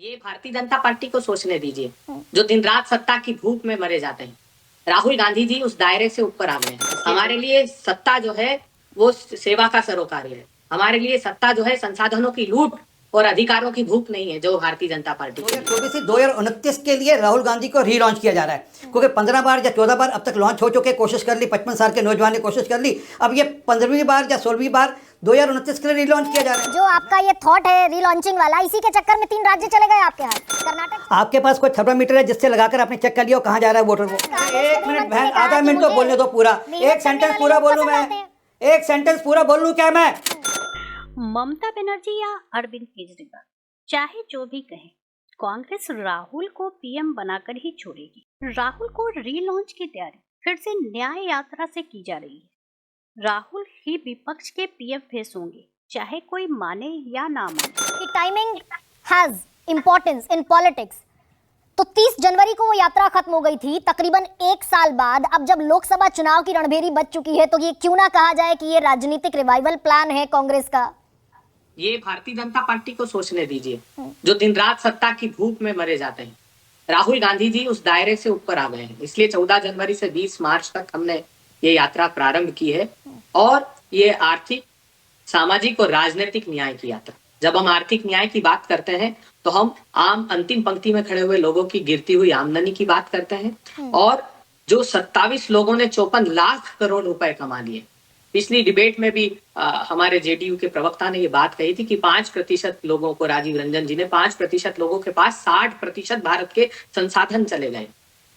ये भारतीय जनता पार्टी को सोचने दीजिए, जो दिन रात सत्ता की भूख में मरे जाते हैं। राहुल गांधी जी उस दायरे से ऊपर आ गए हैं। हमारे लिए सत्ता जो है वो सेवा का सरोकार है। हमारे लिए सत्ता जो है संसाधनों की लूट और अधिकारों की भूख नहीं है, जो भारतीय जनता पार्टी की 2029 के लिए राहुल गांधी को री-लॉन्च किया जा रहा है, क्योंकि 15 बार या 14 बार अब तक लॉन्च हो चुके, कोशिश कर ली, 55 साल के नौजवान ने कोशिश कर ली, अब ये 15वीं बार या 16वीं बार 2029 के लिए री-लॉन्च किया जा रहा है। जो आपका ये थॉट है री-लॉन्चिंग वाला, इसी के चक्कर में 3 राज्य चले गए आपके हाथ। कर्नाटक, आपके पास कोई थर्मामीटर है जिससे लगाकर आपने चेक कर लिया कहाँ जा रहा है वोटर को? 1 मिनट बहन, आधा मिनट तो बोलने दो पूरा। एक सेंटेंस पूरा बोलूं मैं? एक सेंटेंस पूरा बोल लूं क्या मैं? ममता बनर्जी या अरविंद केजरीवाल, चाहे जो भी कहें, कांग्रेस राहुल को पीएम बनाकर ही छोड़ेगी। राहुल को रीलॉन्च की तैयारी फिर से न्याय यात्रा से की जा रही है। राहुल ही विपक्ष के पीएम फेस होंगे, चाहे कोई माने या ना माने। Timing has importance in politics. तो 30 जनवरी को वो यात्रा खत्म हो गई थी, तकरीबन 1 साल बाद। अब जब लोकसभा चुनाव की रणभेरी बज चुकी है, तो ये क्यों ना कहा जाए कि ये राजनीतिक रिवाइवल प्लान है कांग्रेस का। ये भारतीय जनता पार्टी को सोचने दीजिए, जो दिन रात सत्ता की भूख में मरे जाते हैं। राहुल गांधी जी उस दायरे से ऊपर आ गए हैं, इसलिए 14 जनवरी से 20 मार्च तक हमने ये यात्रा प्रारंभ की है। और ये आर्थिक, सामाजिक और राजनीतिक न्याय की यात्रा। जब हम आर्थिक न्याय की बात करते हैं तो हम आम अंतिम पंक्ति में खड़े हुए लोगों की गिरती हुई आमदनी की बात करते हैं। और जो 27 लोगों ने 54 लाख करोड़ रुपए कमा लिए। पिछली डिबेट में भी हमारे जेडीयू के प्रवक्ता ने ये बात कही थी कि 5% लोगों को, राजीव रंजन जी ने, 5% लोगों के पास 60% भारत के संसाधन चले गए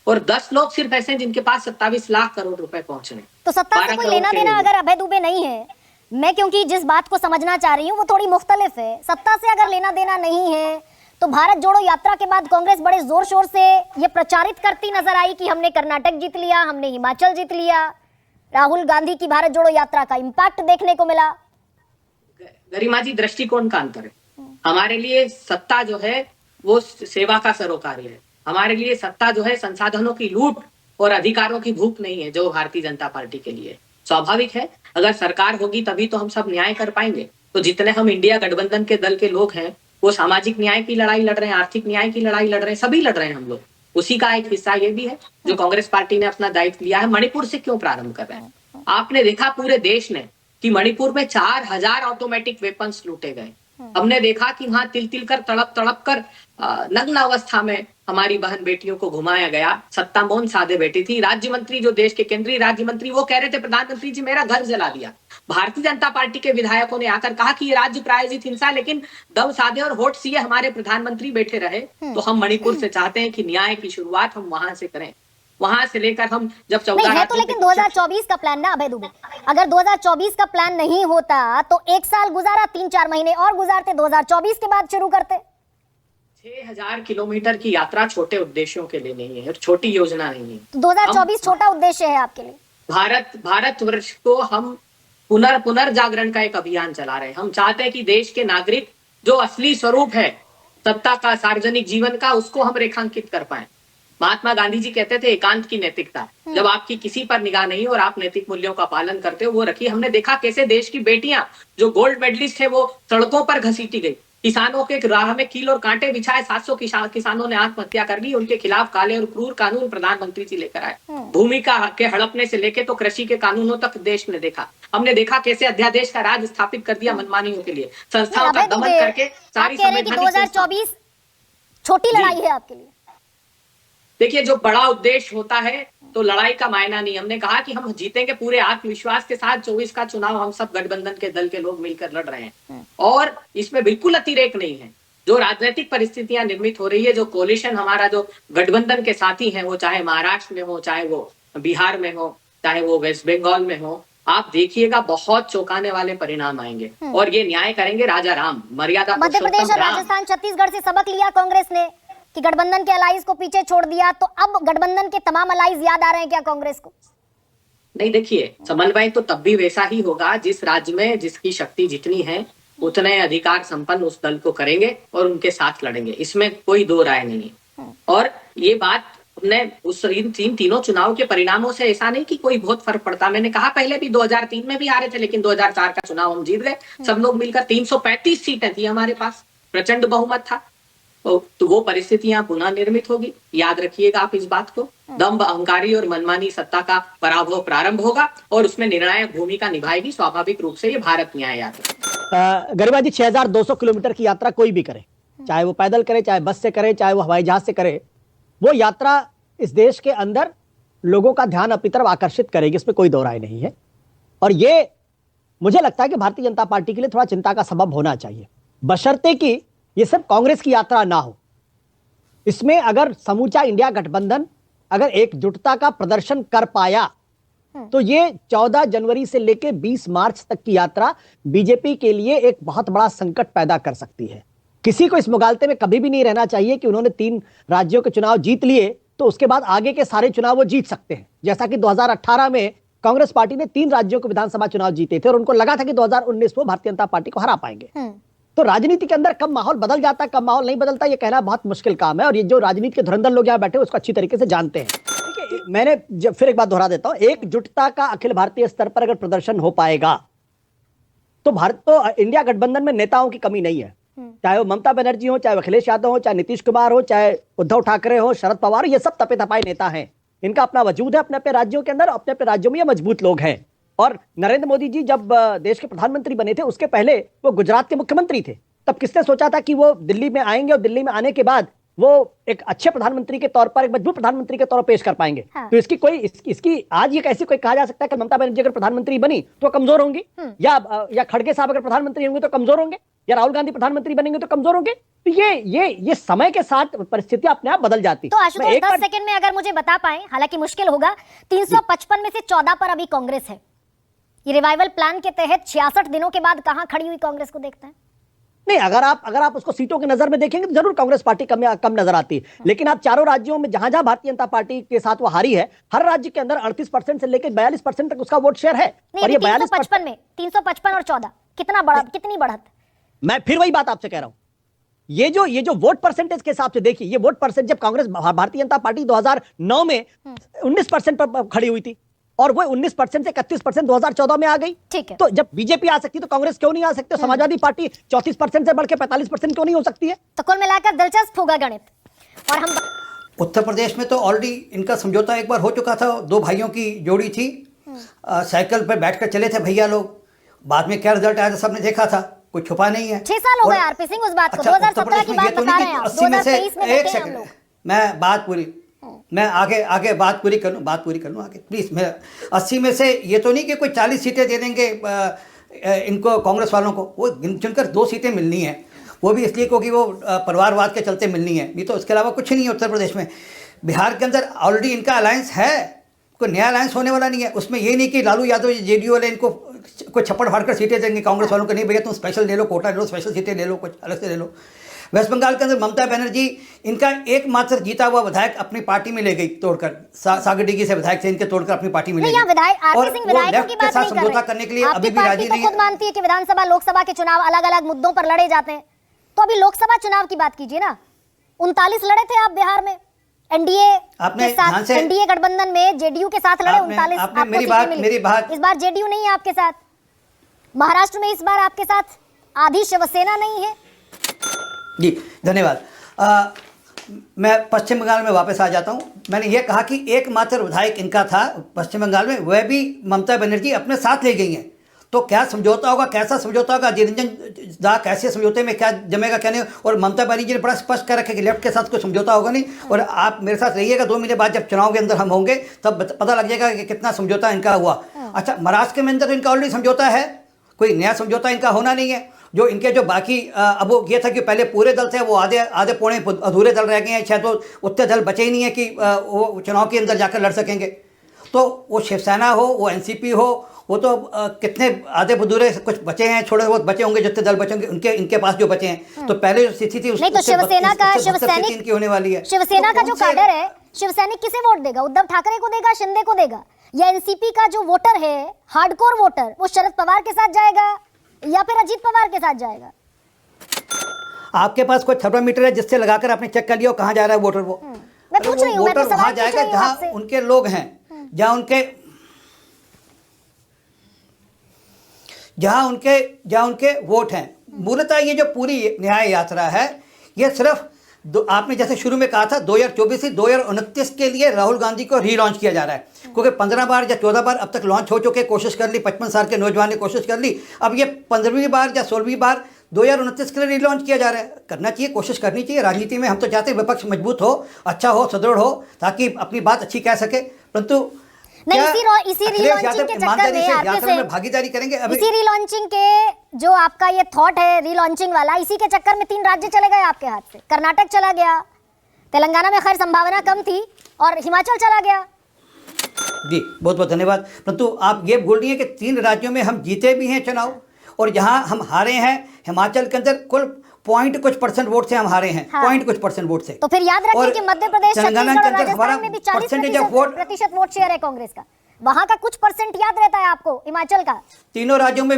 और 10 लोग सिर्फ ऐसे हैं जिनके पास 27 लाख करोड़ रुपए पहुंचे। तो सत्ता से कोई लेना देना अगर अभय दुबे नहीं है, मैं क्योंकि जिस बात को समझना चाह रही हूँ वो थोड़ी मुख्तलिफ है। सत्ता से अगर लेना देना नहीं है तो भारत जोड़ो यात्रा के बाद कांग्रेस बड़े जोर शोर से ये प्रचारित करती नजर आई कि हमने कर्नाटक जीत लिया, हमने हिमाचल जीत लिया। राहुल गांधी की भारत जोड़ो यात्रा का इंपैक्ट देखने को मिला। गरिमा जी, दृष्टिकोण का अंतर है। हमारे लिए सत्ता जो है वो सेवा का सरोकार है। हमारे लिए सत्ता जो है संसाधनों की लूट और अधिकारों की भूख नहीं है, जो भारतीय जनता पार्टी के लिए। स्वाभाविक है, अगर सरकार होगी तभी तो हम सब न्याय कर पाएंगे। तो जितने हम इंडिया गठबंधन के दल के लोग हैं, वो सामाजिक न्याय की लड़ाई लड़ रहे हैं, आर्थिक न्याय की लड़ाई लड़ रहे हैं, सभी लड़ रहे हैं हम लोग। उसी का एक हिस्सा ये भी है जो कांग्रेस पार्टी ने अपना दायित्व लिया है। मणिपुर से क्यों प्रारंभ कर रहे हैं? आपने देखा पूरे देश ने कि मणिपुर में 4000 ऑटोमेटिक वेपन्स लूटे गए। हमने देखा कि वहां तिल तिल कर, तड़प तड़प कर, नग्न अवस्था में हमारी बहन बेटियों को घुमाया गया। सत्ता मौन साधे बैठी थी। राज्य मंत्री, जो देश के केंद्रीय राज्य मंत्री, वो कह रहे थे प्रधानमंत्री जी मेरा घर जला दिया। भारतीय जनता पार्टी के विधायकों ने आकर कहा कि ये राज्य प्रायोजित हिंसा, लेकिन दम साधे और होठ सिए हमारे प्रधानमंत्री बैठे रहे। तो हम मणिपुर से चाहते हैं कि न्याय की शुरुआत हम वहां से करें। वहां से लेकर हम जब 14 है तो, लेकिन 2024 का प्लान ना अभय दुबे, अगर 2024 का प्लान नहीं होता तो 1 साल गुजारा, 3-4 महीने और गुजारते, 2024 के बाद शुरू करते। 6000 किलोमीटर की यात्रा छोटे उद्देश्यों के लिए नहीं है, छोटी योजना नहीं है। तो 2024 छोटा उद्देश्य है आपके लिए? भारतवर्ष को हम पुनर्जागरण का एक अभियान चला रहे हैं। हम चाहते हैं कि देश के नागरिक जो असली स्वरूप है सत्ता का, सार्वजनिक जीवन का, उसको हम रेखांकित कर पाए। महात्मा गांधी जी कहते थे एकांत की नैतिकता। जब आपकी किसी पर निगाह नहीं और आप नैतिक मूल्यों का पालन करते हो, वो रखिए। हमने देखा कैसे देश की बेटियां जो गोल्ड मेडलिस्ट है वो सड़कों पर घसीटी गई। किसानों के राह में कील और कांटे बिछाए 700 किसानों ने आत्महत्या कर ली। उनके खिलाफ काले और क्रूर कानून प्रधानमंत्री जी लेकर आए। भूमि के हड़पने से लेके तो कृषि के कानूनों तक देश ने देखा। हमने देखा कैसे अध्यादेश का राज स्थापित कर दिया मनमानियों के लिए, संस्थाओं का दमन करके सारी संवैधानिक। 2024 छोटी लड़ाई है आपके लिए? देखिए, जो बड़ा उद्देश्य होता है तो लड़ाई का मायना नहीं। हमने कहा कि हम जीतेंगे पूरे आत्मविश्वास के साथ। 24 का चुनाव हम सब गठबंधन के दल के लोग मिलकर लड़ रहे हैं और इसमें बिल्कुल अतिरेक नहीं है। जो राजनीतिक परिस्थितियां निर्मित हो रही है, जो कोलिशन हमारा, जो गठबंधन के साथी हैं, वो चाहे महाराष्ट्र में हो, चाहे वो बिहार में हो, चाहे वो वेस्ट बंगाल में हो, आप देखिएगा बहुत चौंकाने वाले परिणाम आएंगे। और ये न्याय करेंगे राजा राम, मर्यादा मध्य प्रदेश और राजस्थान, छत्तीसगढ़ से सबक लिया कांग्रेस ने कि गठबंधन के अलाइज को पीछे छोड़ दिया, तो अब गठबंधन के तमाम अलाइज याद आ रहे हैं क्या कांग्रेस को? नहीं, देखिए, समन्वय तो तब भी वैसा ही होगा जिस राज्य में जिसकी शक्ति जितनी है उतने अधिकार संपन्न उस दल को करेंगे और उनके साथ लड़ेंगे। इसमें कोई दो राय नहीं है। और ये बात हमने उस तीनों चुनाव के परिणामों से ऐसा नहीं कि कोई बहुत फर्क पड़ता। मैंने कहा पहले भी 2003 में भी हारे थे, लेकिन 2004 का चुनाव हम जीत गए। सब लोग मिलकर 335 सीटें थी हमारे पास, प्रचंड बहुमत था। तो वो परिस्थितियां पुनः निर्मित होगी। याद रखिएगा आप इस बात को। दम्भ, अहंकारी और मनमानी सत्ता का पराभव प्रारंभ होगा और उसमें निर्णायक भूमिका निभाएगी स्वाभाविक रूप से ये भारत न्याय यात्रा। गरिमा जी, 6200 किलोमीटर की यात्रा कोई भी करे, चाहे वो पैदल करे, चाहे बस से करे, चाहे वो हवाई जहाज से करे, वो यात्रा इस देश के अंदर लोगों का ध्यान अपनी तरफ आकर्षित करेगी, इसमें कोई दो राय नहीं है। और ये मुझे लगता है कि भारतीय जनता पार्टी के लिए थोड़ा चिंता का सबब होना चाहिए, बशर्ते कि ये सिर्फ कांग्रेस की यात्रा ना हो। इसमें अगर समूचा इंडिया गठबंधन अगर एकजुटता का प्रदर्शन कर पाया तो ये 14 जनवरी से लेकर 20 मार्च तक की यात्रा बीजेपी के लिए एक बहुत बड़ा संकट पैदा कर सकती है। किसी को इस मुगालते में कभी भी नहीं रहना चाहिए कि उन्होंने 3 राज्यों के चुनाव जीत लिए तो उसके बाद आगे के सारे चुनाव वो जीत सकते हैं। जैसा कि 2018 में कांग्रेस पार्टी ने 3 राज्यों के विधानसभा चुनाव जीते थे और उनको लगा था कि 2019 में भारतीय जनता पार्टी को हरा पाएंगे। तो राजनीति के अंदर कब माहौल बदल जाता है, कब माहौल नहीं बदलता, ये कहना बहुत मुश्किल काम है। और ये जो राजनीति के धुरंधर लोग यहाँ बैठे उसको अच्छी तरीके से जानते हैं। ठीक है, मैंने फिर एक बात दोहरा देता हूं, एकजुटता का अखिल भारतीय स्तर पर अगर प्रदर्शन हो पाएगा तो इंडिया गठबंधन में नेताओं की कमी नहीं है। चाहे वो ममता बनर्जी हो, चाहे अखिलेश यादव हो, चाहे नीतीश कुमार हो, चाहे उद्धव ठाकरे हो, शरद पवार हो, ये सब तपे तपाए नेता हैं। इनका अपना वजूद है अपने अपने राज्यों के अंदर, अपने अपने राज्यों में ये मजबूत लोग हैं। और नरेंद्र मोदी जी जब देश के प्रधानमंत्री बने थे उसके पहले वो गुजरात के मुख्यमंत्री थे। तब किसने सोचा था कि वो दिल्ली में आएंगे और दिल्ली में आने के बाद वो एक अच्छे प्रधानमंत्री के तौर पर, एक मजबूत प्रधानमंत्री के तौर पर पेश कर पाएंगे। हाँ। तो इसकी आज ये कैसे कोई कहा जा सकता है कि ममता बनर्जी अगर प्रधानमंत्री बनी तो कमजोर होंगी, या खड़गे साहब अगर प्रधानमंत्री होंगे तो कमजोर होंगे, या राहुल गांधी प्रधानमंत्री बनेंगे तो कमजोर होंगे। तो ये समय के साथ परिस्थितियां अपने आप बदल जाती। तो आशुतोष 10 सेकंड में अगर मुझे बता पाए, हालांकि मुश्किल होगा, 355 में से 14 पर अभी कांग्रेस है। ये रिवाइवल प्लान के तहत 66 दिनों के बाद कहां खड़ी हुई कांग्रेस को देखते हैं? नहीं, अगर आप उसको सीटों की नजर में देखेंगे तो जरूर कांग्रेस पार्टी कम नजर आती है। लेकिन आप चारों राज्यों में जहां जहां भारतीय जनता पार्टी के साथ वो हारी है, हर राज्य के अंदर 38% से लेकर 42% तक उसका वोट शेयर है। और ये 355 में 355 और 14 कितनी बढ़त? मैं फिर वही बात आपसे कह रहा हूं, ये जो वोट परसेंटेज के हिसाब से देखिए, ये वोट परसेंटेज जब कांग्रेस भारतीय जनता पार्टी 2009 में 19% पर खड़ी हुई थी और वो 19% से 31% 2014 में आ गई। ठीक है, तो जब बीजेपी आ सकती तो कांग्रेस क्यों नहीं आ सकती? समाजवादी पार्टी 34% से बढ़ के 45% क्यों नहीं हो सकती है? तो कुल मिलाकर दिलचस्प होगा गणित। और हम उत्तर प्रदेश में तो ऑलरेडी इनका समझौता एक बार हो चुका था। 2 भाइयों की जोड़ी थी, साइकिल पर बैठकर चले थे भैया लोग। बाद में क्या रिजल्ट आया था सबने देखा था, कोई छुपा नहीं है। 6 साल हो गए आरपी सिंह उस बात को। 2017 की बात बता रहे हैं आप, 2023 में एक सेकंड, मैं बात पूरी, मैं आगे बात पूरी कर लूँ आगे प्लीज। मैं 80 में से ये तो नहीं कि कोई 40 सीटें दे देंगे इनको कांग्रेस वालों को, वो गिन चुनकर 2 सीटें मिलनी है, वो भी इसलिए क्योंकि वो परिवारवाद के चलते मिलनी है, नहीं तो इसके अलावा कुछ नहीं है उत्तर प्रदेश में। बिहार के अंदर ऑलरेडी इनका अलायंस है, कोई नया अलायंस होने वाला नहीं है। उसमें ये नहीं कि लालू यादव जेडीयू वाले इनको कोई छप्पड़ फाड़ कर सीटें देंगे कांग्रेस वालों को। नहीं भैया, तुम स्पेशल ले लो, कोटा ले लो, स्पेशल सीटें ले लो, कुछ अलग से ले लो। वेस्ट बंगाल के अंदर ममता बनर्जी इनका एकमात्र जीता हुआ विधायक अपनी पार्टी में ले गई तोड़कर, सागरडिगी से विधायक थे इनके, तोड़कर अपनी पार्टी में ले गई। और विधायकों की बात नहीं कर समझौता करने के लिए अभी भी राजी नहीं। खुद मानती है कि विधानसभा लोकसभा के चुनाव अलग अलग मुद्दों पर लड़े जाते हैं, तो अभी लोकसभा चुनाव की बात कीजिए ना। 39 लड़े थे आप बिहार में एनडीए के साथ, एनडीए गठबंधन में जेडीयू के साथ लड़े 39। मेरी बात इस बार जेडीयू नहीं है आपके साथ। महाराष्ट्र में इस बार आपके साथ आधी शिवसेना नहीं है। जी धन्यवाद। मैं पश्चिम बंगाल में वापस आ जाता हूं। मैंने ये कहा कि एकमात्र विधायक इनका था पश्चिम बंगाल में, वह भी ममता बनर्जी अपने साथ ले गई हैं। तो क्या समझौता होगा, कैसा समझौता होगा, निरंजन दा कैसे समझौते में क्या जमेगा क्या नहीं। और ममता बनर्जी ने बड़ा स्पष्ट कर रखा कि लेफ्ट के साथ कोई समझौता होगा नहीं। और आप मेरे साथ रहिएगा, 2 महीने बाद जब चुनाव के अंदर हम होंगे तब पता लग जाएगा कि कितना समझौता इनका हुआ। अच्छा, महाराष्ट्र के अंदर इनका ऑलरेडी समझौता है, कोई नया समझौता इनका होना नहीं है। जो इनके जो बाकी अब वो ये था कि पहले पूरे दल थे, वो आधे पौने अधूरे दल रह गए हैं, शायद तो उतने दल बचे ही नहीं है कि वो चुनाव के अंदर जाकर लड़ सकेंगे। तो वो शिवसेना हो, वो एनसीपी हो, वो तो कितने आधे अधूरे कुछ बचे हैं, थोड़े बहुत बचे होंगे जितने दल बचे होंगे इनके पास जो बचे हैं। तो पहले जो स्थिति थी नहीं, तो शिवसेना का शिवसैनिक होने वाली है। शिवसेना का जो कैडर है, शिवसैनिक किसे वोट देगा? उद्धव ठाकरे को देगा, शिंदे को देगा? या एनसीपी का जो वोटर है, हार्डकोर वोटर, वो शरद पवार के साथ जाएगा या फिर अजीत पवार के साथ जाएगा? आपके पास कोई थर्मामीटर है जिससे लगाकर आपने चेक कर लिया कहां जा रहा है वोटर? वो मैं पूछ रही हूं, मैं तो सवाल पूछ रही हूं जहां उनके लोग हैं, जहां उनके वोट हैं। मूलतः ये जो पूरी न्याय यात्रा है, ये सिर्फ आपने जैसे शुरू में कहा था 2024 से 2029 के लिए राहुल गांधी को रीलॉन्च किया जा रहा है, क्योंकि 15 बार या 14 बार अब तक लॉन्च हो चुके, कोशिश कर ली, 55 साल के नौजवान ने कोशिश कर ली, अब ये 15वीं बार या 16वीं बार 2029 के लिए रीलॉन्च किया जा रहा है। करना चाहिए, कोशिश करनी चाहिए। राजनीति में हम तो चाहते हैं विपक्ष मजबूत हो, अच्छा हो, सुदृढ़ हो, ताकि अपनी बात अच्छी कह सके, परंतु नहीं, क्या इसी अखिलेश रीलॉन्चिंग यादव के चक्कर ईमानदारी में से आरपी यात्रा में भागीदारी करेंगे? अभी इसी रीलॉन्चिंग के जो आपका ये थॉट है रीलॉन्चिंग वाला, इसी के चक्कर में 3 राज्य चले गए आपके हाथ से। कर्नाटक चला गया, तेलंगाना में खैर संभावना कम थी, और हिमाचल चला गया। जी बहुत बहुत धन्यवाद। परंतु आप ये बोल रही हैं कि 3 राज्यों में हम जीते भी हैं चुनाव, और जहां हम हारे हैं हिमाचल के अंदर कुल पॉइंट कुछ परसेंट वोट से हम हारे हैं, हाँ। पॉइंट कुछ परसेंट वोट से। तो फिर याद रखिए कि मध्य प्रदेश, तेलंगाना छत्तीसगढ़ के और अंदर हमारा राजस्थान में भी 40% परसेंटेज ऑफ वोट, प्रतिशत वोट शेयर है कांग्रेस का। वहां का कुछ परसेंट याद रहता है आपको हिमाचल का। तीनों राज्यों में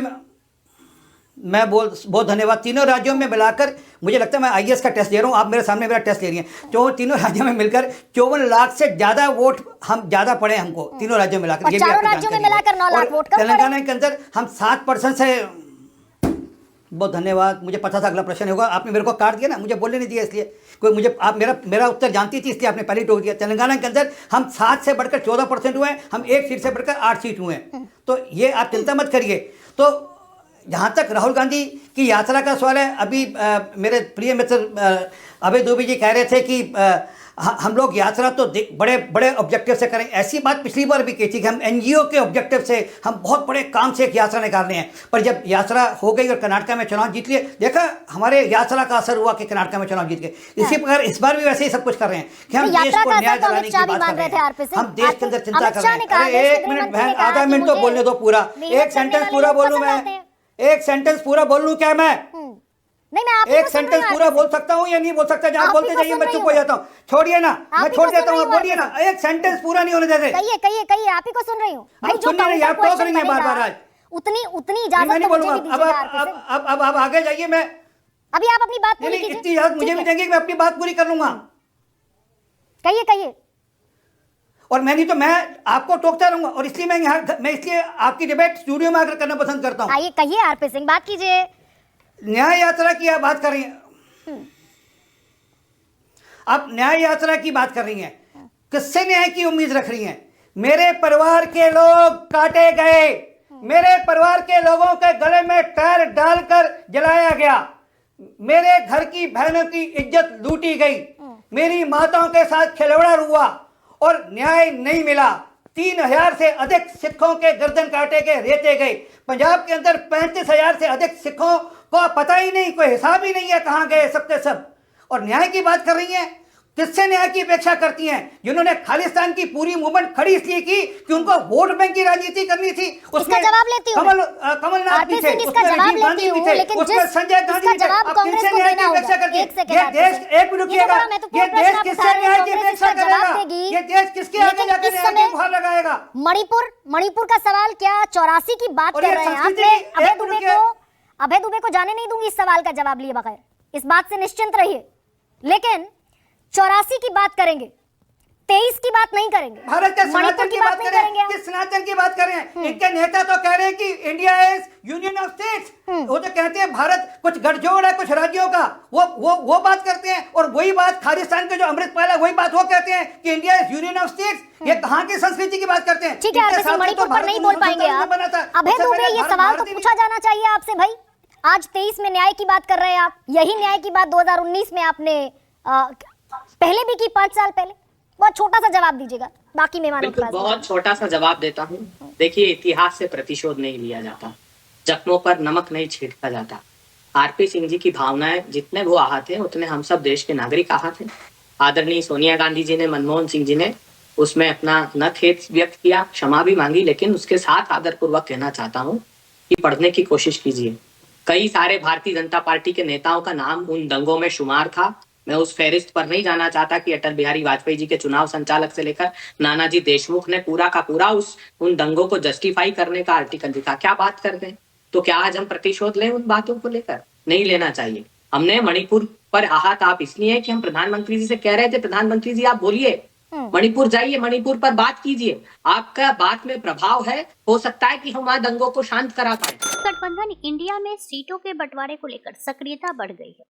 मैं बहुत धन्यवाद। तीनों राज्यों में मिलाकर मुझे लगता है, मैं आईएएस का टेस्ट दे रहा हूँ, आप मेरे सामने मेरा टेस्ट ले रही हैं, तो तीनों राज्यों में मिलकर 54 लाख से ज्यादा वोट हम ज्यादा पड़े हमको, तीनों राज्यों में मिलाकर। और चारों राज्यों में मिलाकर 9 लाख वोट कम पड़े। तेलंगाना के अंदर हम 7% से। बहुत धन्यवाद। मुझे पता था अगला प्रश्न होगा, आपने मेरे को काट दिया ना, मुझे बोलने नहीं दिया, इसलिए कोई मुझे आप मेरा उत्तर जानती थी, इसलिए आपने पहले टोक दिया। तेलंगाना के अंदर हम 7 से बढ़कर 14% हुए हैं, हम 1 सीट से बढ़कर 8 सीट हुए हैं, तो ये आप चिंता मत करिए। तो जहाँ तक राहुल गांधी की यात्रा का सवाल है, अभी मेरे प्रिय मित्र अभय दुबे जी कह रहे थे कि हम लोग यात्रा तो बड़े बड़े ऑब्जेक्टिव से करें। ऐसी बात पिछली बार भी कही थी कि हम एनजीओ के ऑब्जेक्टिव से, हम बहुत बड़े काम से एक यात्रा निकाल रहे हैं, पर जब यात्रा हो गई और कर्नाटक में चुनाव जीत लिए, देखा हमारे यात्रा का असर हुआ कि कर्नाटक में चुनाव जीत गए। इसी प्रकार इस बार भी वैसे ही सब कुछ कर रहे हैं कि हम देश को न्याय दिलाने की बात कर रहे हैं, हम देश के अंदर चिंता कर रहे हैं। अरे 1 मिनट बहन, आधा मिनट तो बोलने दो पूरा, एक सेंटेंस पूरा बोलूं मैं, एक सेंटेंस पूरा बोल लूं क्या मैं? नहीं, मैं आप एक सेंटेंस पूरा बोल सकता हूँ या नहीं बोल सकता? जहाँ बोलते जाइए मैं चुप हो जाता हूँ, छोड़िए ना, मैं छोड़ देता हूँ, बोलिए ना, एक सेंटेंस पूरा नहीं होने देते। कहिए, आप ही को सुन रही हूँ भाई। जो सुन रही हैं, आप टोक रही हैं बार-बार आज। उतनी मैं इजाजत नहीं तो मुझे बोलूंगा। भी दीजिएगा। अब आगे जाइए। मैं अभी आप अपनी बात पूरी नहीं, इतनी कीजिए। इजाजत मुझे भी देंगे कि मैं अपनी बात पूरी कर लूंगा। कहिए। और मैं नहीं तो मैं आपको टोकता रहूंगा, और इसलिए मैं इसलिए आपकी डिबेट स्टूडियो में आकर करना पसंद करता हूँ। आइए, कहिए आरपी सिंह, बात कीजिए। न्याय यात्रा की आप बात कर रही हैं, आप न्याय यात्रा की बात कर रही हैं, किससे न्याय की उम्मीद रख रही हैं? मेरे परिवार के लोग काटे गए, मेरे परिवार के लोगों के गले में टायर डालकर जलाया गया, मेरे घर की बहनों की इज्जत लूटी गई, मेरी माताओं के साथ खिलवाड़ हुआ और न्याय नहीं मिला। 3000 से अधिक सिखों के गर्दन काटे गए, रेते गए। पंजाब के अंदर 35,000 से अधिक सिखों को पता ही नहीं, कोई हिसाब ही नहीं है कहां गए सब के सब। और न्याय की बात कर रही हैं, किससे न्याय की अपेक्षा करती हैं? जिन्होंने खालिस्तान की पूरी मूवमेंट खड़ी इसलिए की कि उनको वोट बैंक की राजनीति करनी थी। उसका जवाब लेती हूँ कमलनाथ भी थे, इसका जवाब लेती हूँ, लेकिन उसमें संजय गांधी भी थे। जवाब अब कांग्रेस किससे को न्याय देना की अपेक्षा होगा। करती है? एक ये देश, एक मिनट रुकिएगा, ये देश किससे न्याय की अपेक्षा करेगा? ये देश किसके आगे जाकर न्याय की गुहार लगाएगा? मणिपुर का सवाल क्या 84 की बात कर रहे हैं आप? अभय दुबे को जाने नहीं दूंगी इस सवाल का जवाब लिए बगैर, इस बात से निश्चिंत रहिए। लेकिन 84 की बात करेंगे, 23 की बात नहीं करेंगे, भारत के सनातन की बात करेंगे। किस सनातन की बात कर रहे हैं? इनके नेता तो कह रहे हैं कि India is union of states. वो तो कहते हैं भारत कुछ गठजोड़ है कुछ राज्यों का, वो बात करते हैं। और वही बात खालिस्तान के जो अमृतपाल है, वही बात वो कहते हैं कि India is union of states. ये कहाँ की संस्कृति की बात करते हैं? ठीक है, मणिपुर पर नहीं बोल पाएंगे आप। अभय दुबे, ये सवाल तो पूछा जाना चाहिए आपसे भाई। आज 23 में न्याय की बात कर रहे हैं आप, यही न्याय की बात 2019 में आपने पहले भी की, 5 साल पहले। बहुत छोटा सा जवाब दीजिएगा, बाकी मेहमानों के पास बहुत छोटा सा जवाब देता हूँ। देखिए, इतिहास से प्रतिशोध नहीं लिया जाता, जख्मों पर नमक नहीं छिड़का जाता। आरपी सिंह जी की भावनाएं जितने वो आहत हैं, उतने हम सब देश के नागरिक आहत हैं। आदरणीय सोनिया गांधी जी ने, मनमोहन सिंह जी ने उसमें अपना न खेद व्यक्त किया, क्षमा भी मांगी, लेकिन उसके साथ आदरपूर्वक कहना चाहता हूँ कि पढ़ने की कोशिश कीजिए। कई सारे भारतीय जनता पार्टी के नेताओं का नाम उन दंगों में शुमार था। मैं उस फहरिस्त पर नहीं जाना चाहता कि अटल बिहारी वाजपेयी जी के चुनाव संचालक से लेकर नानाजी देशमुख ने पूरा का पूरा उन दंगों को जस्टिफाई करने का आर्टिकल लिखा। क्या बात करते हैं? तो क्या आज हम प्रतिशोध लें उन बातों को लेकर? नहीं लेना चाहिए। हमने मणिपुर पर आहत आप इसलिए कि हम प्रधानमंत्री जी से कह रहे थे, प्रधानमंत्री जी आप बोलिए, मणिपुर जाइए, मणिपुर पर बात कीजिए, आपका बात में प्रभाव है, हो सकता है कि हम वहां दंगों को शांत करा पाए। गठबंधन इंडिया में सीटों के बंटवारे को लेकर सक्रियता बढ़ गई है।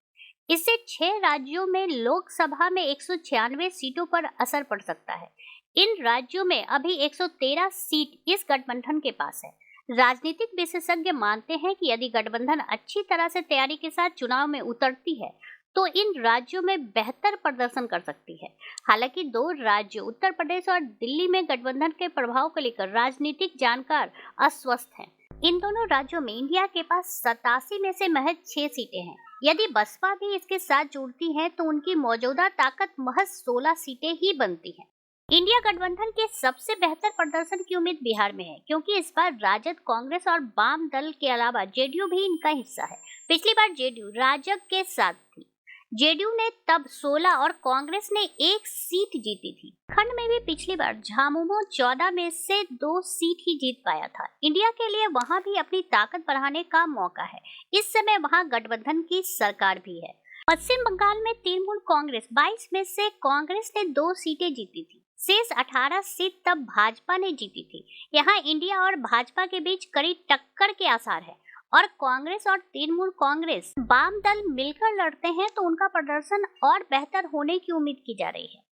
इससे 6 राज्यों में लोकसभा में 196 सीटों पर असर पड़ सकता है। इन राज्यों में अभी 113 सीट इस गठबंधन के पास है। राजनीतिक विशेषज्ञ मानते हैं कि यदि गठबंधन अच्छी तरह से तैयारी के साथ चुनाव में उतरती है तो इन राज्यों में बेहतर प्रदर्शन कर सकती है। हालांकि 2 राज्यों उत्तर प्रदेश और दिल्ली में गठबंधन के प्रभाव को लेकर राजनीतिक जानकार अस्वस्थ हैं। इन दोनों राज्यों में इंडिया के पास 87 में से महज 6 सीटें हैं। यदि बसपा भी इसके साथ जुड़ती है तो उनकी मौजूदा ताकत महज 16 सीटें ही बनती है। इंडिया गठबंधन के सबसे बेहतर प्रदर्शन की उम्मीद बिहार में है, क्योंकि इस बार राजद, कांग्रेस और वाम दल के अलावा जेडीयू भी इनका हिस्सा है। पिछली बार जेडीयू राजग के साथ थी। जेडीयू ने तब 16 और कांग्रेस ने 1 सीट जीती थी। खंड में भी पिछली बार झामुमो 14 में से 2 सीट ही जीत पाया था। इंडिया के लिए वहां भी अपनी ताकत बढ़ाने का मौका है। इस समय वहां गठबंधन की सरकार भी है। पश्चिम बंगाल में तृणमूल कांग्रेस 22 में से कांग्रेस ने 2 सीटें जीती थी। शेष 18 सीट तब भाजपा ने जीती थी। यहाँ इंडिया और भाजपा के बीच कड़ी टक्कर के आसार है और कांग्रेस और तृणमूल कांग्रेस वाम दल मिलकर लड़ते हैं तो उनका प्रदर्शन और बेहतर होने की उम्मीद की जा रही है।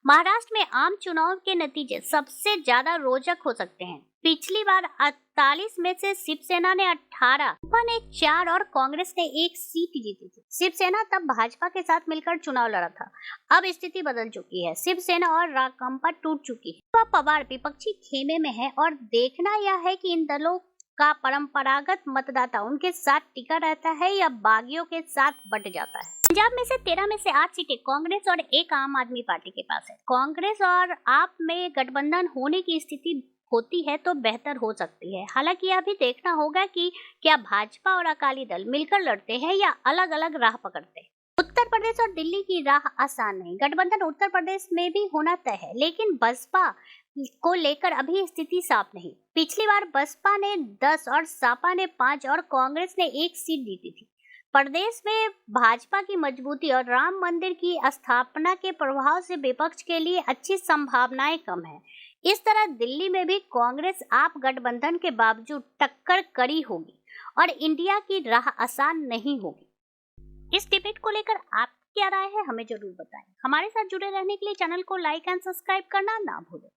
महाराष्ट्र में आम चुनाव के नतीजे सबसे ज्यादा रोचक हो सकते हैं। पिछली बार 48 में से शिवसेना ने 18, भाजपा ने 4 और कांग्रेस ने 1 सीट जीती थी। शिवसेना तब भाजपा के साथ मिलकर चुनाव लड़ा था। अब स्थिति बदल चुकी है। शिवसेना और राकांपा टूट चुकी है। पवार विपक्षी खेमे में है और देखना यह है कि इन दलों का परंपरागत मतदाता उनके साथ टिका रहता है या बागियों के साथ बट जाता है। पंजाब में से 13 में से 8 सीटें कांग्रेस और 1 आम आदमी पार्टी के पास है। कांग्रेस और आप में गठबंधन होने की स्थिति होती है तो बेहतर हो सकती है। हालांकि यह भी देखना होगा कि क्या भाजपा और अकाली दल मिलकर लड़ते हैं या अलग अलग राह पकड़ते हैं। उत्तर प्रदेश और दिल्ली की राह आसान नहीं। गठबंधन उत्तर प्रदेश में भी होना तय है, लेकिन बसपा को लेकर अभी स्थिति साफ नहीं। पिछली बार बसपा ने 10 और सपा ने 5 और कांग्रेस ने 1 सीट जीती थी। प्रदेश में भाजपा की मजबूती और राम मंदिर की स्थापना के प्रभाव से विपक्ष के लिए अच्छी संभावनाएं कम है। इस तरह दिल्ली में भी कांग्रेस आप गठबंधन के बावजूद टक्कर कड़ी होगी और इंडिया की राह आसान नहीं होगी। इस डिबेट को लेकर आप क्या राय है हमें जरूर बताएं। हमारे साथ जुड़े रहने के लिए चैनल को लाइक एंड सब्सक्राइब करना ना भूलें।